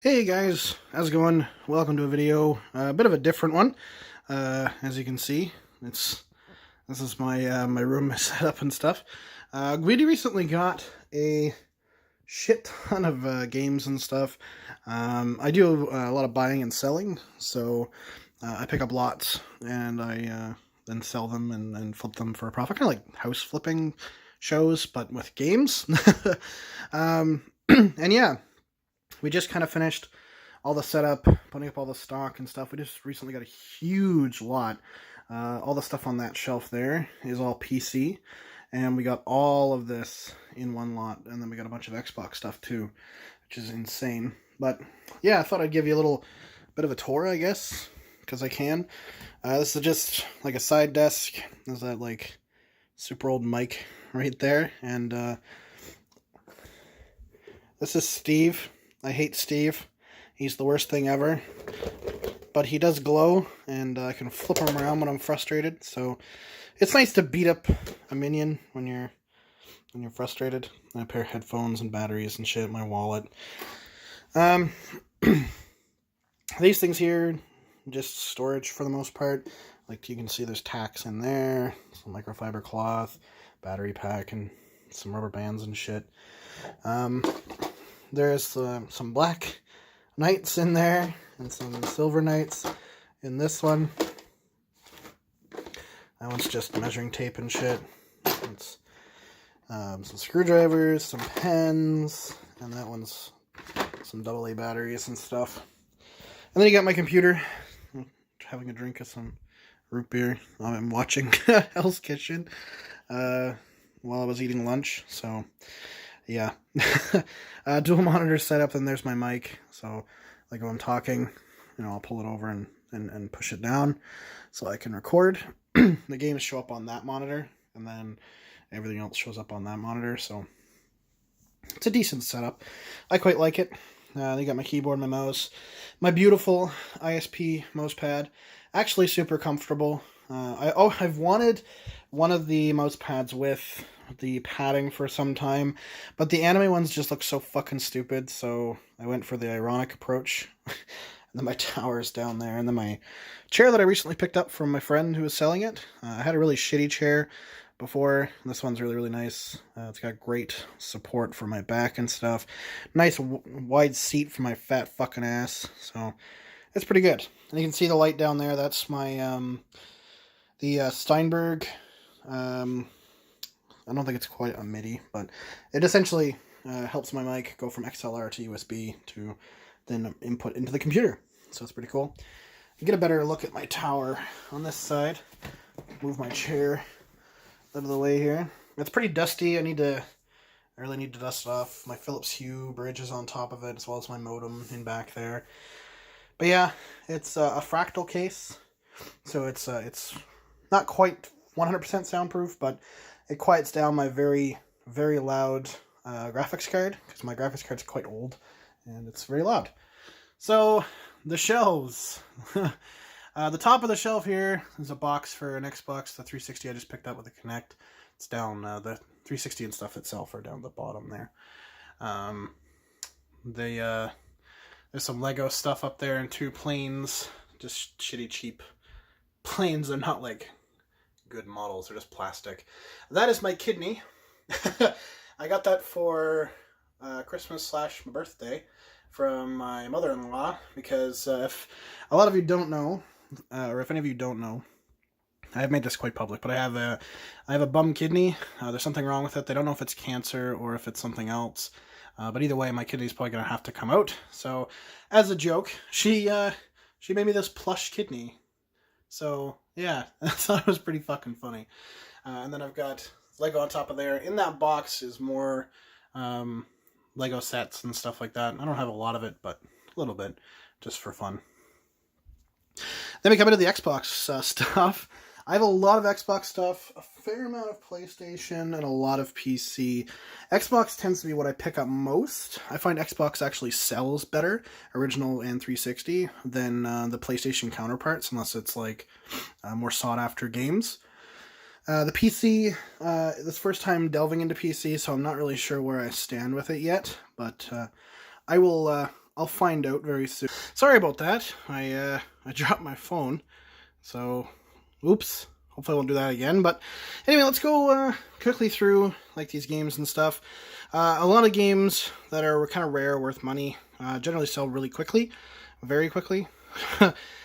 Hey guys, how's it going? Welcome to a video, a bit of a different one. As you can see, this is my room setup and stuff. We recently got a shit ton of games and stuff. I do a lot of buying and selling, so I pick up lots and I then sell them and flip them for a profit, kind of like house flipping shows, but with games. And yeah, we just kind of finished all the setup, putting up all the stock and stuff. We just recently got a huge lot. All the stuff on that shelf there is all PC, and we got all of this in one lot, and then we got a bunch of Xbox stuff too, which is insane. But yeah, I thought I'd give you a little bit of a tour, I guess, because I can. This is just like a side desk. There's that like super old mic right there, and this is Steve. I hate Steve. He's the worst thing ever. But he does glow, and I can flip him around when I'm frustrated. So it's nice to beat up a minion when you're frustrated. I have a pair of headphones and batteries and shit, my wallet. These things here, just storage for the most part. Like you can see there's tacks in there, some microfiber cloth, battery pack, and some rubber bands and shit. There's some black knights in there and some silver knights in this one. That one's just measuring tape and shit. It's some screwdrivers, some pens, and that one's some AA batteries and stuff. And then you got my computer. I'm having a drink of some root beer. I'm watching Hell's Kitchen while I was eating lunch, so yeah. Dual monitor setup, and there's my mic. So, like when I'm talking, I'll pull it over and push it down so I can record. The games show up on that monitor, and then everything else shows up on that monitor. So, it's a decent setup. I quite like it. They got my keyboard, my mouse, my beautiful ISP mouse pad. Actually, super comfortable. I've wanted one of the mouse pads with the padding for some time, but the anime ones just look so fucking stupid, so I went for the ironic approach. And then my tower's down there, and then my chair that I recently picked up from my friend who was selling it. I had a really shitty chair before. This one's really, really nice. It's got great support for my back and stuff. Nice wide seat for my fat fucking ass, so it's pretty good. And you can see the light down there. That's my the Steinberg. I don't think it's quite a MIDI, but it essentially helps my mic go from XLR to USB to then input into the computer. So it's pretty cool. You get a better look at my tower on this side. Move my chair out of the way here. It's pretty dusty. I really need to dust it off. My Philips Hue bridge is on top of it, as well as my modem in back there. But yeah, it's a fractal case, so it's not quite 100% soundproof, but it quiets down my very, very loud graphics card, because my graphics card's quite old, and it's very loud. So, the shelves. The top of the shelf here is a box for an Xbox, the 360 I just picked up with the Kinect. It's down, the 360 and stuff itself are down at the bottom there. There's some Lego stuff up there and 2 planes, just shitty cheap planes. They're not like good models, they're just plastic. That is my kidney. I got that for Christmas / my birthday from my mother-in-law, because if a lot of you don't know, or if any of you don't know, I have made this quite public, but I have a bum kidney. There's something wrong with it. They don't know if it's cancer or if it's something else. But either way, my kidney's probably going to have to come out. So, as a joke, she made me this plush kidney. So, yeah, I thought it was pretty fucking funny. And then I've got Lego on top of there. In that box is more Lego sets and stuff like that. I don't have a lot of it, but a little bit, just for fun. Then we come into the Xbox stuff. I have a lot of Xbox stuff, a fair amount of PlayStation, and a lot of PC. Xbox tends to be what I pick up most. I find Xbox actually sells better, original and 360, than the PlayStation counterparts, unless it's like more sought-after games. The PC, this is the first time delving into PC, so I'm not really sure where I stand with it yet, but I'll I'll find out very soon. Sorry about that. I dropped my phone. So, oops. Hopefully I won't do that again. But anyway, let's go quickly through like these games and stuff. A lot of games that are kind of rare, worth money, generally sell really quickly. Very quickly.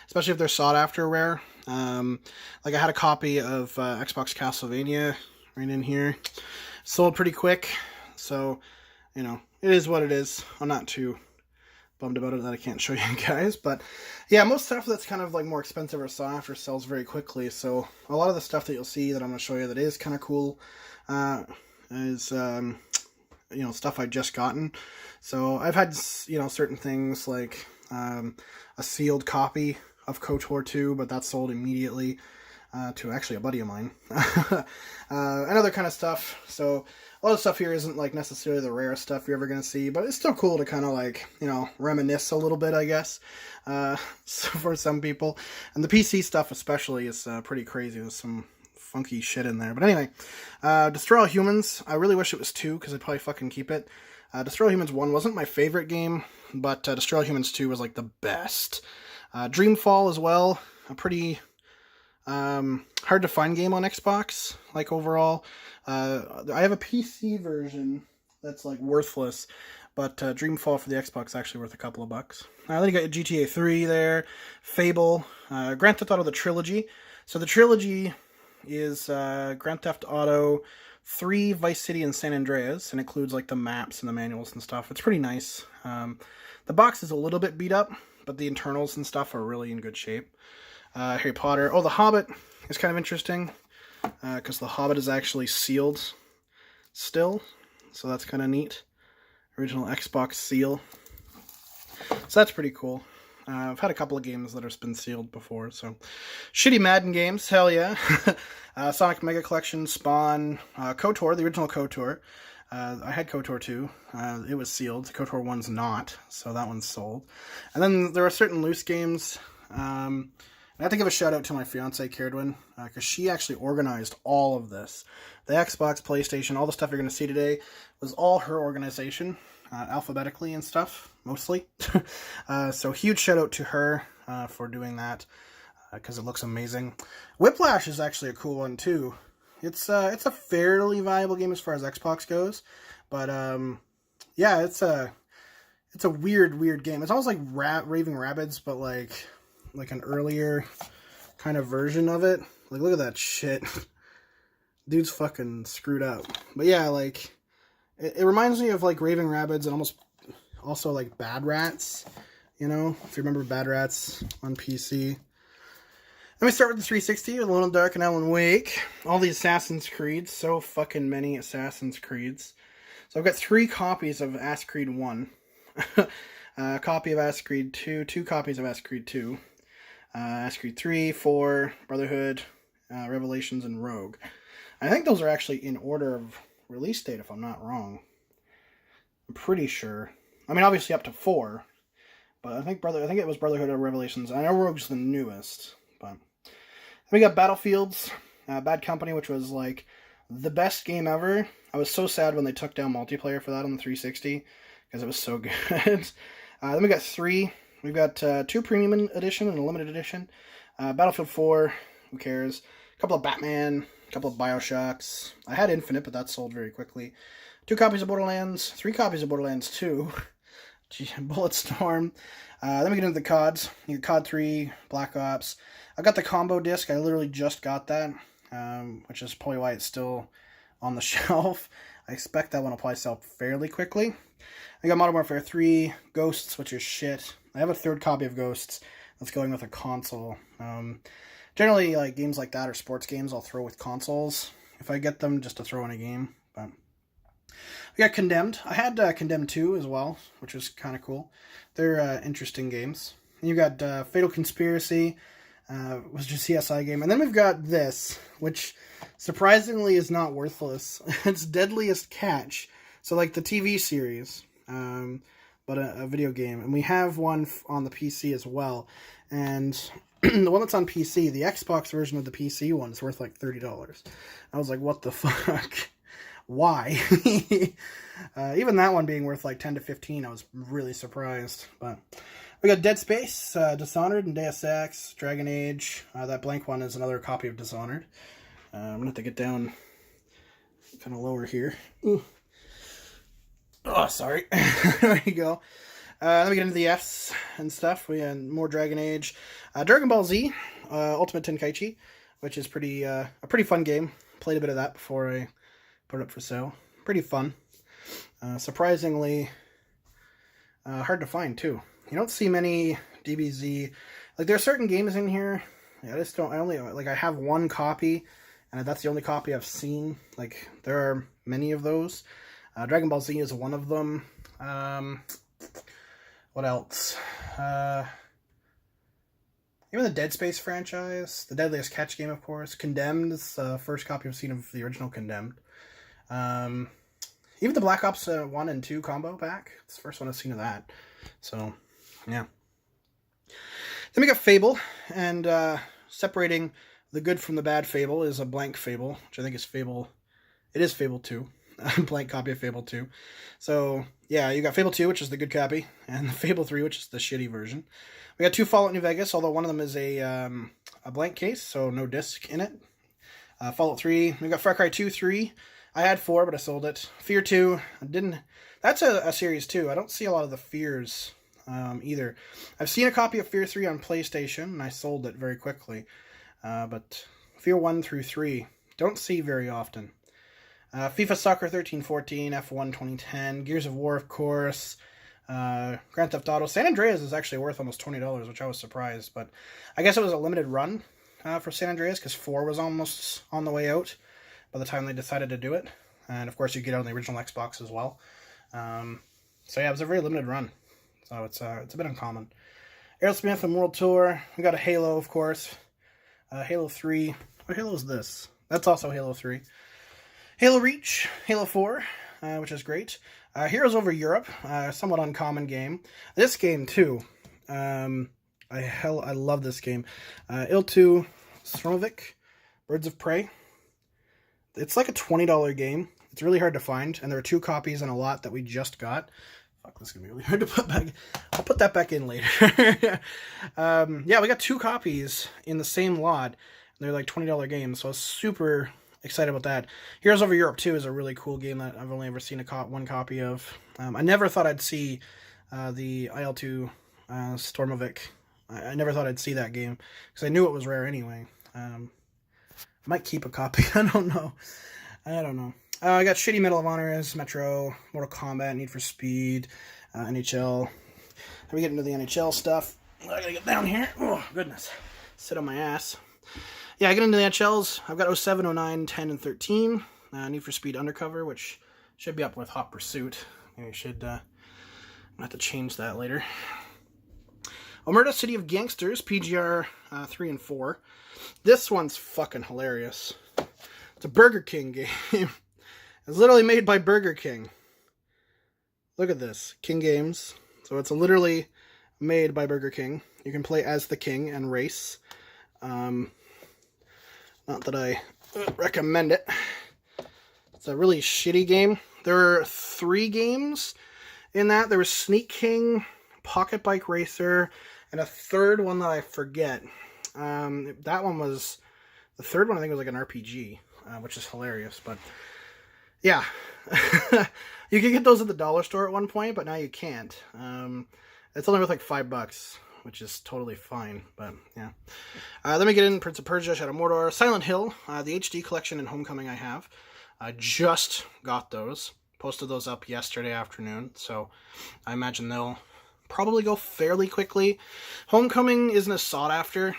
Especially if they're sought after rare. Like I had a copy of Xbox Castlevania right in here. Sold pretty quick. So, you know, it is what it is. I'm not too bummed about it that I can't show you guys. But yeah, most stuff that's kind of like more expensive or sought after sells very quickly. So a lot of the stuff that you'll see that I'm going to show you that is kind of cool is, you know, stuff I just gotten. So I've had, you know, certain things like a sealed copy of KOTOR 2, but that sold immediately to actually a buddy of mine. And other kind of stuff. So a lot of stuff here isn't like necessarily the rarest stuff you're ever going to see, but it's still cool to kind of like, you know, reminisce a little bit, I guess, for some people. And the PC stuff especially is pretty crazy. There's some funky shit in there. But anyway, Destroy All Humans, I really wish it was 2, because I'd probably fucking keep it. Destroy All Humans 1 wasn't my favorite game, but Destroy All Humans 2 was like the best. Dreamfall as well, a pretty hard to find game on Xbox, like overall. I have a PC version that's like worthless, but Dreamfall for the Xbox is actually worth a couple of bucks. Then you got GTA 3 there, Fable, Grand Theft Auto the Trilogy. So the trilogy is Grand Theft Auto 3, Vice City, and San Andreas, and includes like the maps and the manuals and stuff. It's pretty nice. The box is a little bit beat up, but the internals and stuff are really in good shape. Harry Potter. Oh, The Hobbit is kind of interesting, because The Hobbit is actually sealed still, so that's kind of neat. Original Xbox seal. So that's pretty cool. I've had a couple of games that have been sealed before, so. Shitty Madden games, hell yeah. Sonic Mega Collection, Spawn, KOTOR, the original KOTOR. I had KOTOR 2. It was sealed. KOTOR 1's not, so that one's sold. And then there are certain loose games. I have to give a shout out to my fiance, Caradwin, because she actually organized all of this. The Xbox, PlayStation, all the stuff you're going to see today was all her organization, alphabetically and stuff, mostly. So huge shout out to her for doing that, because it looks amazing. Whiplash is actually a cool one too. It's a fairly viable game as far as Xbox goes, but yeah, it's a weird game. It's almost like Raving Rabbids, but like an earlier kind of version of it. Like, look at that shit. Dude's fucking screwed up. But yeah, like, it reminds me of like Raving Rabbids and almost also like Bad Rats, you know, if you remember Bad Rats on PC. Let me start with the 360, Alone in the Dark and Alan Wake. All the Assassin's Creeds, so fucking many Assassin's Creeds. So I've got 3 copies of Assassin's Creed 1. A copy of Assassin's Creed 2, 2 copies of Assassin's Creed 2. Assassin's Creed 3, 4, Brotherhood, Revelations, and Rogue. I think those are actually in order of release date, if I'm not wrong. I'm pretty sure. I mean, obviously up to 4, but I think it was Brotherhood or Revelations. I know Rogue's the newest, but then we got Battlefields, Bad Company, which was like the best game ever. I was so sad when they took down multiplayer for that on the 360 because it was so good. Then we got 3. We've got 2 Premium Edition and a Limited Edition. Battlefield 4, who cares? A couple of Batman, a couple of Bioshocks. I had Infinite, but that sold very quickly. 2 copies of Borderlands, 3 copies of Borderlands 2. Bulletstorm. Then we get into the CODs. You got COD 3, Black Ops. I got the combo disc. I literally just got that, which is probably why it's still on the shelf. I expect that one will probably sell fairly quickly. I got Modern Warfare 3, Ghosts, which is shit. I have a 3rd copy of Ghosts that's going with a console. Generally, like games like that or sports games, I'll throw with consoles if I get them, just to throw in a game. But we got Condemned. I had Condemned 2 as well, which was kind of cool. They're interesting games. And you got Fatal Conspiracy, was just a CSI game. And then we've got this, which surprisingly is not worthless. It's Deadliest Catch. So like the TV series, but a video game. And we have one on the PC as well. And the one that's on PC, the Xbox version of the PC one is worth like $30. I was like, what the fuck? why. Even that one being worth like 10 to 15, I was really surprised. But we got Dead Space, Dishonored, and Deus Ex, Dragon Age. That blank one is another copy of Dishonored. I'm gonna have to get down kind of lower here. Ooh. Oh, sorry. There you go. Then we get into the Fs and stuff. We had more Dragon Age, Dragon Ball Z, Ultimate Tenkaichi, which is a pretty fun game. Played a bit of that before I put it up for sale. Pretty fun. Surprisingly hard to find too. You don't see many DBZ. Like, there are certain games in here. I just don't. I have one copy, and that's the only copy I've seen. Like, there are many of those. Dragon Ball Z is one of them. What else? Even the Dead Space franchise, the Deadliest Catch game, of course. Condemned is the first copy I've seen of the original Condemned. Even the Black Ops 1 and 2 combo pack. It's the first one I've seen of that. So, yeah. Then we got Fable, and separating the good from the bad Fable is a blank Fable, which I think is Fable. It is Fable 2. A blank copy of Fable 2. So, yeah, you got Fable 2, which is the good copy, and Fable 3, which is the shitty version. We got 2 Fallout New Vegas, although one of them is a blank case, so no disc in it. Fallout 3. We got Far Cry 2, 3. I had 4, but I sold it. Fear 2. I didn't. That's a series, too. I don't see a lot of the Fears either. I've seen a copy of Fear 3 on PlayStation, and I sold it very quickly. But Fear 1 through 3, don't see very often. FIFA Soccer 13-14, F1 2010, Gears of War, of course, Grand Theft Auto. San Andreas is actually worth almost $20, which I was surprised, but I guess it was a limited run for San Andreas, because 4 was almost on the way out by the time they decided to do it, and of course you get it on the original Xbox as well. So yeah, it was a very limited run, so it's a bit uncommon. Aerosmith and World Tour. We got a Halo, of course, Halo 3. What Halo is this? That's also Halo 3. Halo Reach, Halo 4, which is great. Heroes Over Europe, somewhat uncommon game. This game, too, I love this game. Il2, Stromovic, Birds of Prey. It's like a $20 game. It's really hard to find, and there are 2 copies and a lot that we just got. Fuck, this is going to be really hard to put back. I'll put that back in later. Yeah, we got 2 copies in the same lot. They're like $20 games, so I was super excited about that. Heroes Over Europe 2 is a really cool game that I've only ever seen one copy of. I never thought I'd see the IL2 Stormovic. I never thought I'd see that game, because I knew it was rare anyway. I might keep a copy. I don't know. I got shitty Medal of Honors, Metro, Mortal Kombat, Need for Speed, NHL. Let me get into the NHL stuff. I gotta get down here. Oh, goodness. Sit on my ass. Yeah, I get into the NHLs. I've got 07, 09, 10, and 13. Need for Speed Undercover, which should be up with Hot Pursuit. Maybe I should have to change that later. Omerta City of Gangsters, PGR 3 and 4. This one's fucking hilarious. It's a Burger King game. It's literally made by Burger King. Look at this. King Games. So it's literally made by Burger King. You can play as the king and race. Not that I recommend it. It's a really shitty game. There were 3 games in that. There was Sneak King, Pocket Bike Racer, and a third one that I forget. That one was... The third one I think was like an RPG, which is hilarious. But, yeah. You could get those at the dollar store at one point, but now you can't. It's only worth like $5. Which is totally fine, but yeah. Let me get in Prince of Persia, Shadow of Mordor, Silent Hill, the HD collection and Homecoming I have. I just got those. Posted those up yesterday afternoon, so I imagine they'll probably go fairly quickly. Homecoming isn't as sought after,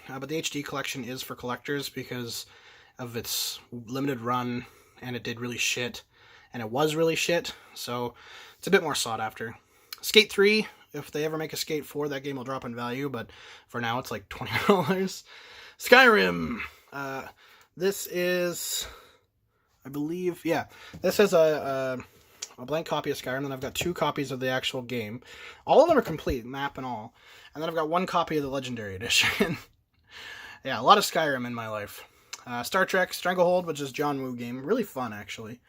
but the HD collection is for collectors because of its limited run, and it did really shit, and it was really shit, so it's a bit more sought after. Skate 3. If they ever make a Skate 4, that game will drop in value, but for now it's like $20. Skyrim. This is, I believe, yeah. This is a blank copy of Skyrim, and I've got 2 copies of the actual game. All of them are complete, map and all. And then I've got 1 copy of the Legendary Edition. Yeah, a lot of Skyrim in my life. Star Trek Stranglehold, which is John Woo game. Really fun, actually.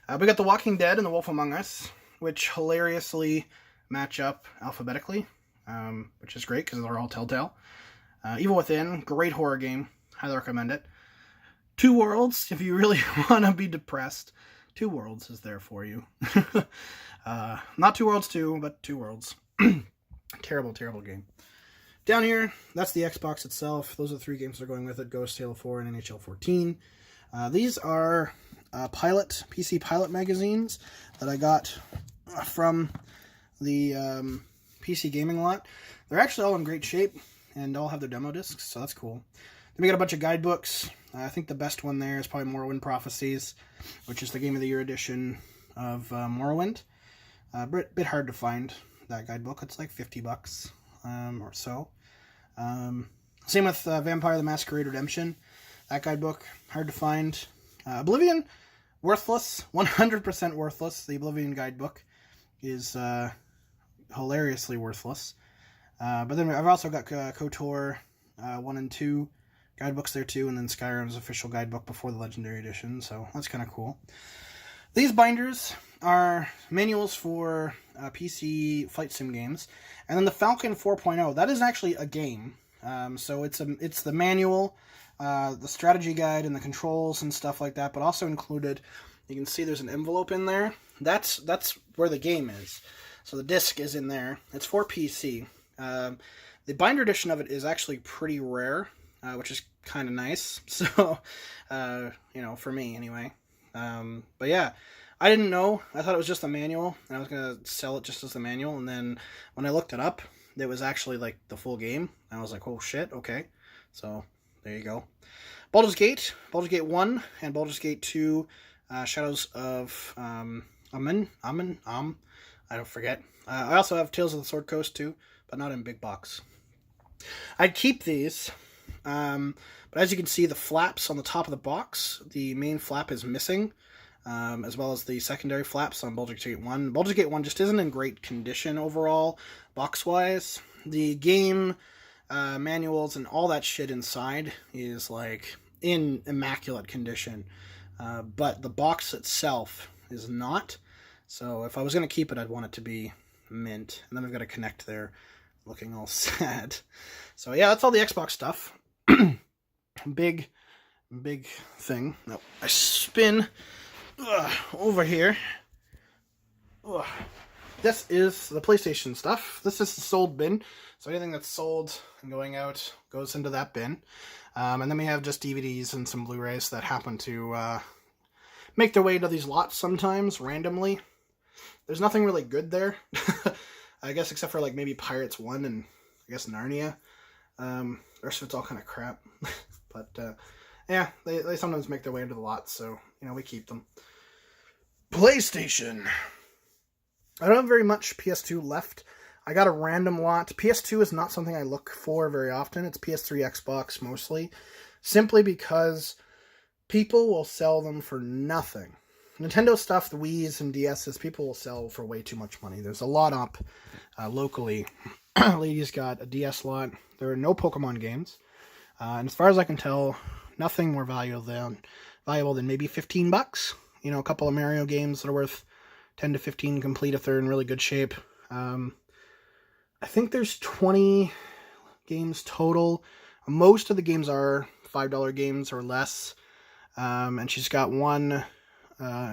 We got The Walking Dead and The Wolf Among Us, which hilariously match up alphabetically, which is great because they're all Telltale. Evil Within, great horror game. Highly recommend it. Two Worlds, if you really want to be depressed. Two Worlds is there for you. Not Two Worlds 2, but Two Worlds. Terrible, terrible game. Down here, that's the Xbox itself. Those are the three games that are going with it. Ghost, Halo 4, and NHL 14. These are PC Pilot magazines that I got from the PC gaming lot. They're actually all in great shape and all have their demo discs, so that's cool. Then we got a bunch of guidebooks. I think the best one there is probably Morrowind Prophecies, which is the Game of the Year edition of Morrowind. A bit hard to find that guidebook. It's like $50 or so. Same with Vampire the Masquerade Redemption. That guidebook, hard to find. Oblivion, worthless. 100% worthless. The Oblivion guidebook is hilariously worthless. But then I've also got KOTOR 1 and 2 guidebooks there too, and then Skyrim's official guidebook before the Legendary Edition, so that's kind of cool. These binders are manuals for PC flight sim games, and then the Falcon 4.0, that is actually a game. So it's the manual, the strategy guide, and the controls and stuff like that, but also included, you can see there's an envelope in there. That's where the game is. So the disc is in there. It's for PC. The binder edition of it is actually pretty rare, which is kind of nice. So, for me anyway. But yeah, I didn't know. I thought it was just the manual, and I was going to sell it just as the manual. And then when I looked it up, it was actually like the full game. I was like, oh shit, okay. So there you go. Baldur's Gate 1 and Baldur's Gate 2, Shadows of Amen, I don't forget. I also have Tales of the Sword Coast too, but not in big box. I'd keep these, but as you can see, the flaps on the top of the box, the main flap is missing, as well as the secondary flaps on Baldur's Gate 1. Baldur's Gate 1 just isn't in great condition overall, box-wise. The game manuals and all that shit inside is like in immaculate condition, but the box itself is not. So if I was going to keep it, I'd want it to be mint. And then I've got a Connect there looking all sad. So yeah, that's all the Xbox stuff. Big thing. No, I spin over here. This is the PlayStation stuff. This is the sold bin. So anything that's sold and going out goes into that bin. And then we have just DVDs and some Blu-rays that happen to make their way to these lots sometimes, randomly. There's nothing really good there. I guess except for like maybe Pirates 1 and I guess Narnia. The rest of it's all kind of crap. But yeah, they sometimes make their way into the lot, so we keep them. PlayStation. I don't have very much PS2 left. I got a random lot. PS2 is not something I look for very often. It's PS3, Xbox mostly. Simply because people will sell them for nothing. Nintendo stuff, the Wii's and DS's, people will sell for way too much money. There's a lot up locally. Lady's got a DS lot. There are no Pokemon games. And as far as I can tell, nothing more valuable than maybe $15. A couple of Mario games that are worth 10 to 15 complete if they're in really good shape. I think there's 20 games total. Most of the games are $5 games or less. And she's got one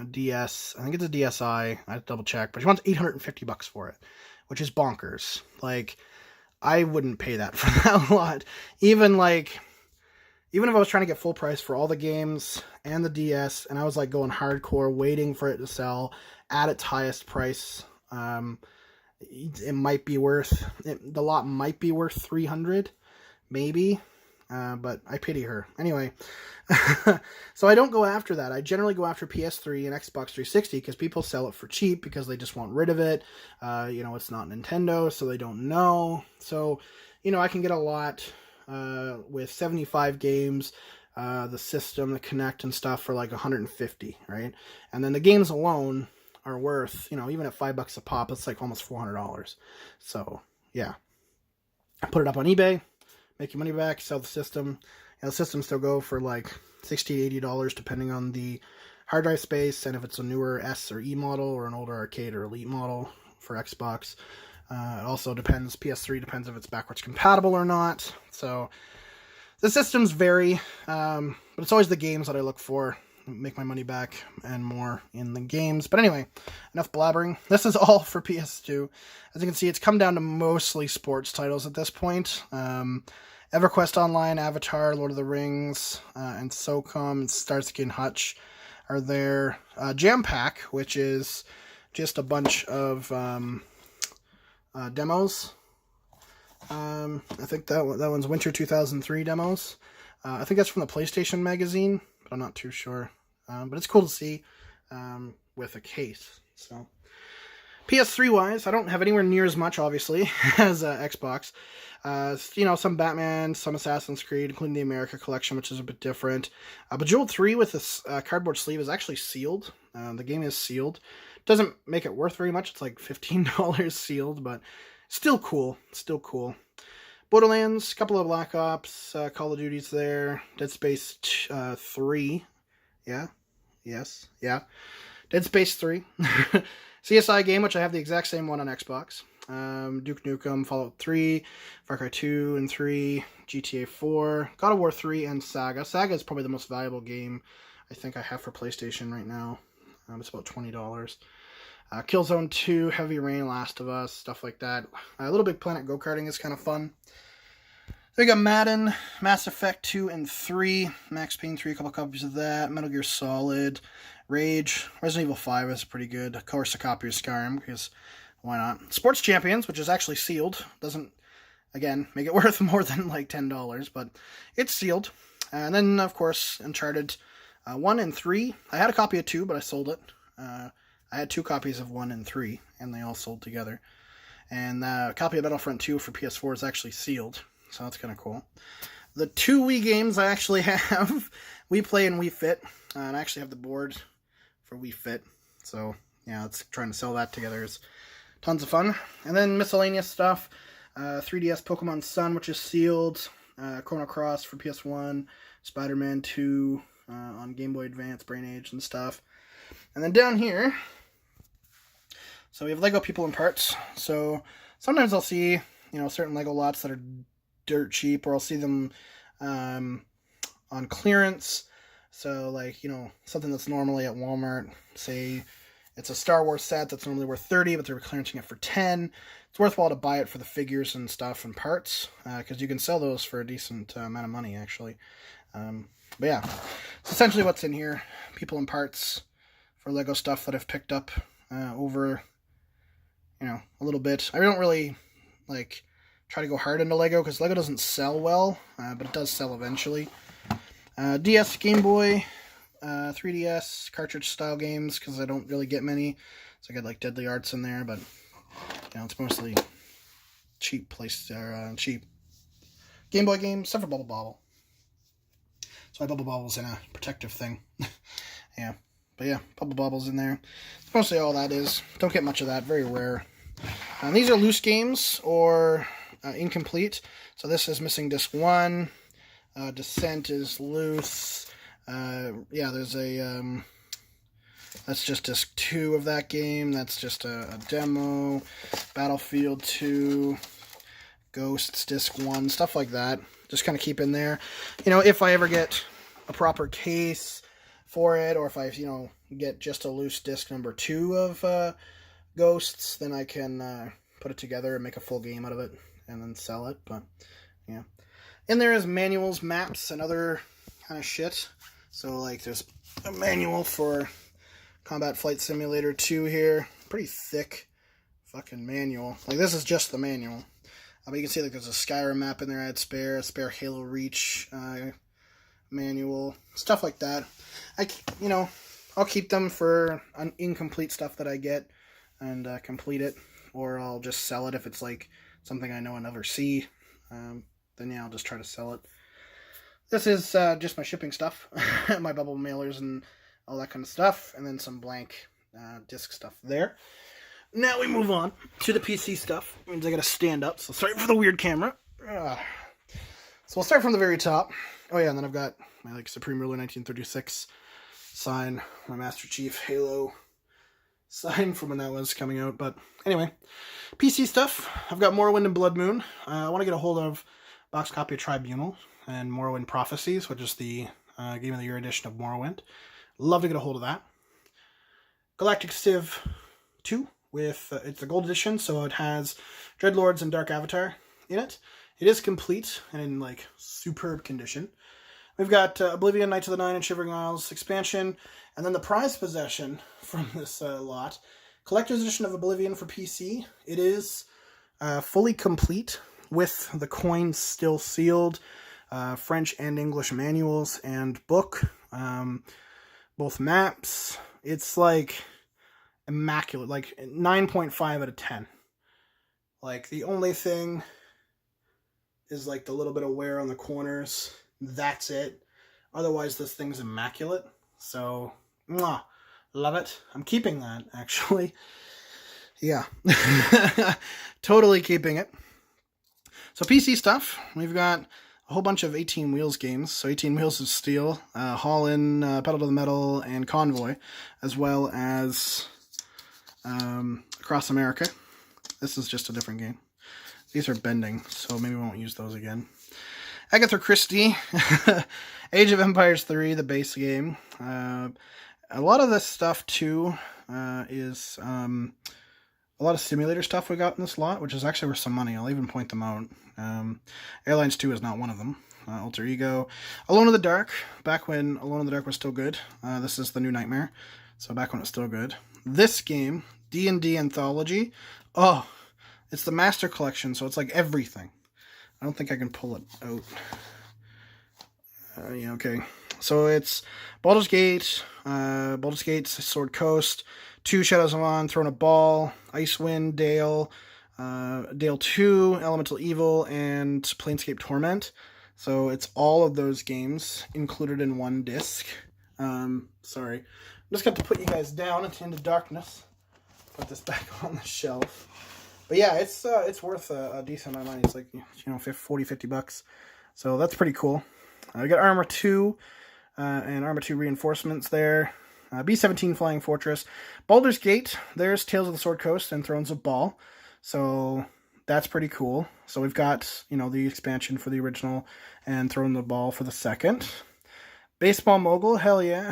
DS. I think it's a DSi. I have to double check. But she wants $850 for it, which is bonkers. Like, I wouldn't pay that for that lot. Even if I was trying to get full price for all the games and the DS, and I was like going hardcore, waiting for it to sell at its highest price, it might be worth, the lot might be worth $300, maybe, but I pity her. Anyway, so I don't go after that. I generally go after PS3 and Xbox 360 because people sell it for cheap because they just want rid of it. It's not Nintendo, so they don't know. So, I can get a lot with 75 games, the system, the Kinect and stuff for like 150, right? And then the games alone are worth, even at $5 a pop, it's like almost $400. So yeah, I put it up on eBay, make your money back, sell the system. The systems still go for like $60 to $80 depending on the hard drive space, and if it's a newer S or E model or an older arcade or elite model for Xbox. It also depends, PS3 depends if it's backwards compatible or not. So the systems vary, but it's always the games that I look for, make my money back and more in the games. But anyway, enough blabbering. This is all for PS2. As you can see, it's come down to mostly sports titles at this point. EverQuest Online, Avatar, Lord of the Rings, and SOCOM and Starsky and Hutch are there. Jam Pack, which is just a bunch of demos. I think that one's Winter 2003 demos. I think that's from the PlayStation magazine, but I'm not too sure. But it's cool to see with a case. So PS3-wise, I don't have anywhere near as much, obviously, as Xbox. Some Batman, some Assassin's Creed, including the America collection, which is a bit different. Bejeweled 3 with this cardboard sleeve is actually sealed. The game is sealed. Doesn't make it worth very much. It's like $15 sealed, but still cool. Still cool. Borderlands, a couple of Black Ops, Call of Duty's there. Dead Space 3. Yeah. Yes. Yeah. Dead Space 3. CSI game, which I have the exact same one on Xbox. Duke Nukem, Fallout 3, Far Cry 2 and 3, GTA 4, God of War 3, and Saga. Saga is probably the most valuable game I think I have for PlayStation right now. It's about $20. Killzone 2, Heavy Rain, Last of Us, stuff like that. Little Big Planet go-karting is kind of fun. So we got Madden, Mass Effect 2 and 3, Max Payne 3, a couple copies of that, Metal Gear Solid, Rage, Resident Evil 5 is pretty good. Of course, a copy of Skyrim, because why not? Sports Champions, which is actually sealed, doesn't, again, make it worth more than like $10, but it's sealed. And then, of course, Uncharted 1 and 3. I had a copy of 2, but I sold it. I had 2 copies of 1 and 3, and they all sold together. And a copy of Battlefront 2 for PS4 is actually sealed, so that's kind of cool. The 2 Wii games I actually have, Wii Play and Wii Fit, and I actually have the board for Wii Fit, so yeah, it's trying to sell that together is tons of fun. And then miscellaneous stuff, 3DS Pokemon Sun, which is sealed, Chrono Cross for PS1, Spider-Man 2 on Game Boy Advance, Brain Age and stuff. And then down here, so we have Lego People and Parts. So sometimes I'll see, certain Lego lots that are dirt cheap, or I'll see them on clearance. So like, something that's normally at Walmart, say it's a Star Wars set that's normally worth $30, but they're clearancing it for $10. It's worthwhile to buy it for the figures and stuff and parts, because you can sell those for a decent amount of money, actually. But yeah, it's essentially what's in here. People and parts for Lego stuff that I've picked up over, a little bit. I don't really, try to go hard into Lego, because Lego doesn't sell well, but it does sell eventually. DS, Game Boy, 3DS, cartridge-style games, because I don't really get many. So I got, Deadly Arts in there, but, it's mostly cheap cheap Game Boy games, except for Bubble Bobble. So my Bubble Bobble's in a protective thing. Yeah. But yeah, Bubble Bobble's in there. That's mostly all that is. Don't get much of that. Very rare. These are loose games, or incomplete. So this is missing disc 1. Descent is loose. There's a... that's just disc 2 of that game. That's just a demo. Battlefield 2. Ghosts, disc 1. Stuff like that. Just kind of keep in there. If I ever get a proper case for it, or if I, get just a loose disc number 2 of Ghosts, then I can put it together and make a full game out of it and then sell it. But yeah, in there is manuals, maps, and other kind of shit. So there's a manual for Combat Flight Simulator 2 here, pretty thick fucking manual. This is just the manual. But you can see there's a Skyrim map in there I had spare, a spare Halo Reach manual, stuff like that. I'll keep them for incomplete stuff that I get and complete it, or I'll just sell it if it's something I know I'll never see. Then yeah, I'll just try to sell it. This is just my shipping stuff, my bubble mailers and all that kind of stuff, and then some blank disc stuff there. Now we move on to the PC stuff. It means I gotta stand up, so sorry for the weird camera. So we'll start from the very top. Oh yeah, and then I've got my Supreme Ruler 1936 sign, my Master Chief Halo sign from when that was coming out. But anyway, PC stuff. I've got Morrowind and Blood Moon. I want to get a hold of box copy of Tribunal and Morrowind Prophecies, which is the Game of the Year edition of Morrowind. Love to get a hold of that. Galactic Civ 2 with it's a gold edition, so it has Dreadlords and Dark Avatar in it. It is complete and in like superb condition. We've got Oblivion, Knights of the Nine, and Shivering Isles expansion, and then the prize possession from this lot, Collector's Edition of Oblivion for PC. It is fully complete with the coins still sealed, French and English manuals and book, both maps. It's like immaculate, like 9.5 out of 10. Like the only thing is like the little bit of wear on the corners. That's it. Otherwise, this thing's immaculate. So, mwah, love it. I'm keeping that, actually. Yeah. Totally keeping it. So, PC stuff. We've got a whole bunch of 18 Wheels games. So, 18 Wheels of Steel, Haulin', Pedal to the Metal, and Convoy, as well as Across America. This is just a different game. These are bending, so maybe we won't use those again. Agatha Christie, Age of Empires 3, the base game. A lot of this stuff, too, is a lot of simulator stuff we got in this lot, which is actually worth some money. I'll even point them out. Airlines 2 is not one of them. Alter Ego. Alone in the Dark, back when Alone in the Dark was still good. This is the new Nightmare, so back when it was still good. This game, D&D Anthology. Oh, it's the Master Collection, so it's like everything. I don't think I can pull it out. Yeah, okay. So it's Baldur's Gate, Sword Coast, 2 Shadows of On, Throne of Ball, Icewind Dale, Dale 2, Elemental Evil, and Planescape Torment. So it's all of those games included in one disc. Sorry. I'm just got to put you guys down into darkness. Put this back on the shelf. But yeah, it's worth a decent amount of money. It's like, 40, 50 bucks. So that's pretty cool. We got Armor 2 and Armor 2 reinforcements there. B-17 Flying Fortress. Baldur's Gate. There's Tales of the Sword Coast and Thrones of Ball. So that's pretty cool. So we've got, the expansion for the original and Throne of Ball for the second. Baseball Mogul. Hell yeah.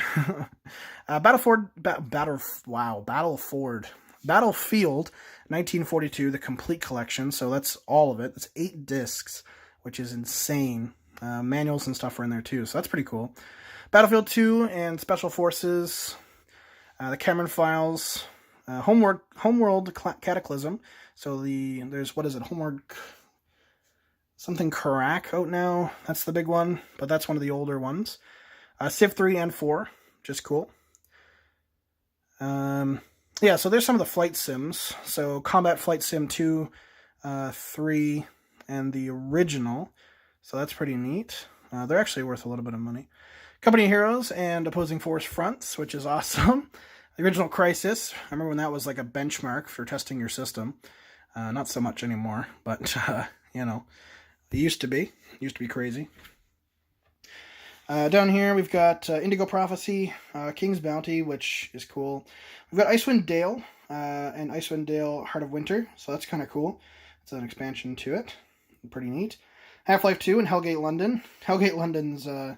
Battlefield 1942, the complete collection, so that's all of it. That's 8 discs, which is insane. Manuals and stuff are in there too, so that's pretty cool. Battlefield 2 and Special Forces, the Cameron Files, Homeworld Cataclysm. So there's, what is it, Homeworld something Karak out now. That's the big one, but that's one of the older ones. Civ 3 and 4, just cool. Yeah, so there's some of the flight sims. So Combat Flight Sim 2, 3, and the original. So that's pretty neat. They're actually worth a little bit of money. Company Heroes and Opposing Force Fronts, which is awesome. The original Crisis. I remember when that was like a benchmark for testing your system. Not so much anymore, but, it used to be. It used to be crazy. Down here, we've got Indigo Prophecy, King's Bounty, which is cool. We've got Icewind Dale and Icewind Dale Heart of Winter, so that's kind of cool. It's an expansion to it. Pretty neat. Half-Life 2 and Hellgate London. Hellgate London's an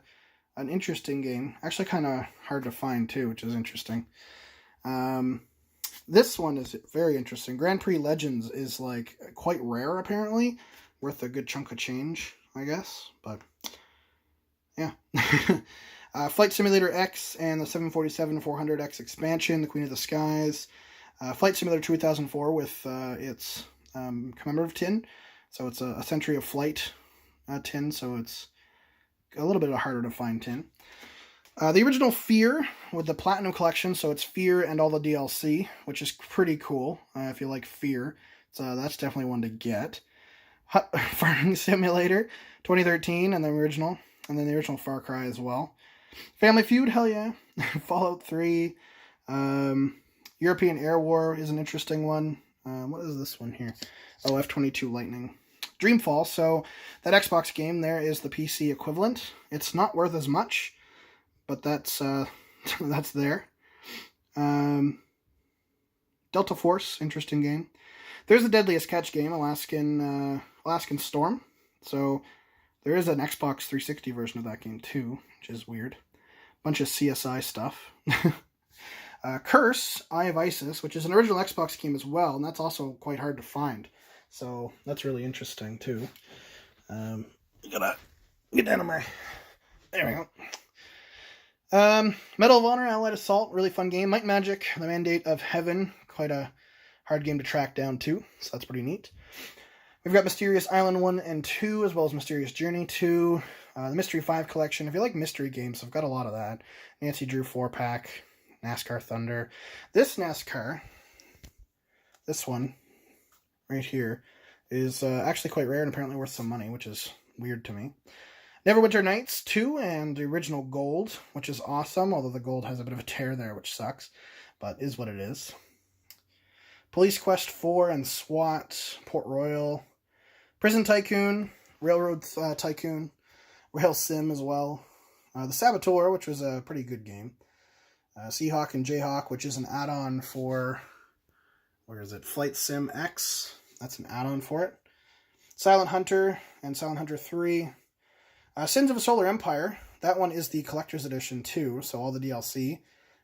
interesting game. Actually kind of hard to find, too, which is interesting. This one is very interesting. Grand Prix Legends is, like, quite rare, apparently. Worth a good chunk of change, I guess, but... yeah. Flight Simulator X and the 747-400X expansion, the Queen of the Skies. Flight Simulator 2004 with its commemorative tin. So it's a Century of Flight tin, so it's a little bit harder to find tin. The original Fear with the Platinum Collection, so it's Fear and all the DLC, which is pretty cool if you like Fear. So that's definitely one to get. Farming Simulator 2013 and the original. And then the original Far Cry as well. Family Feud, hell yeah. Fallout 3. European Air War is an interesting one. What is this one here? Oh, F-22 Lightning. Dreamfall, so that Xbox game there is the PC equivalent. It's not worth as much, but that's That's there. Delta Force, interesting game. There's the Deadliest Catch game, Alaskan Storm. So there is an Xbox 360 version of that game too, which is weird. Bunch of CSI stuff. Curse, Eye of Isis, which is an original Xbox game as well, and that's also quite hard to find. So that's really interesting too. Gotta get down to my... There we go. Medal of Honor, Allied Assault, really fun game. Might Magic, The Mandate of Heaven, quite a hard game to track down too, so that's pretty neat. We've got Mysterious Island 1 and 2, as well as Mysterious Journey 2, the Mystery 5 collection. If you like mystery games, I've got a lot of that. Nancy Drew 4-pack, NASCAR Thunder. This NASCAR, this one, right here, is actually quite rare and apparently worth some money, which is weird to me. Neverwinter Nights 2 and the original Gold, which is awesome, although the Gold has a bit of a tear there, which sucks, but is what it is. Police Quest 4 and SWAT, Port Royal, Prison Tycoon, Railroad Tycoon, Rail Sim as well. The Saboteur, which was a pretty good game. Seahawk and Jayhawk, which is an add-on for, where is it? Flight Sim X. That's an add-on for it. Silent Hunter and Silent Hunter 3. Sins of a Solar Empire. That one is the collector's edition too, so all the DLC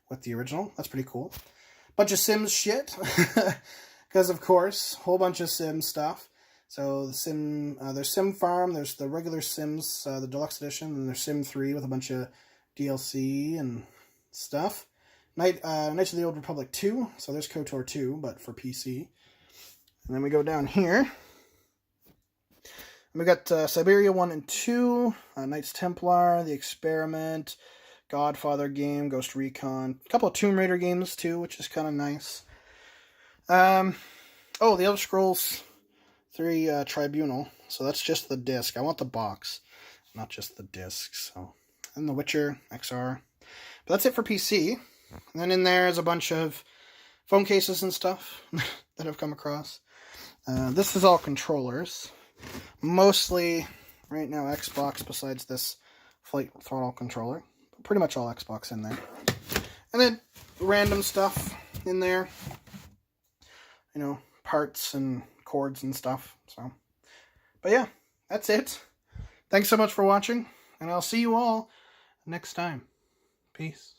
with the original. That's pretty cool. Bunch of Sims shit, because of course, whole bunch of Sim stuff. So there's Sim Farm, there's the regular Sims, the deluxe edition, and there's Sim 3 with a bunch of DLC and stuff. Knights of the Old Republic 2, so there's KOTOR 2, but for PC. And then we go down here. And we got Siberia 1 and 2, Knights Templar, The Experiment, Godfather game, Ghost Recon, a couple of Tomb Raider games too, which is kind of nice. The Elder Scrolls 3 Tribunal, so that's just the disc. I want the box, not just the disc. So, and The Witcher XR. But that's it for PC. And then in there is a bunch of phone cases and stuff that I've come across. This is all controllers. Mostly, right now, Xbox, besides this Flight Throttle controller. Pretty much all Xbox in there. And then random stuff in there. You know, parts and cords and stuff. So, but yeah, that's it. Thanks so much for watching, and I'll see you all next time. Peace.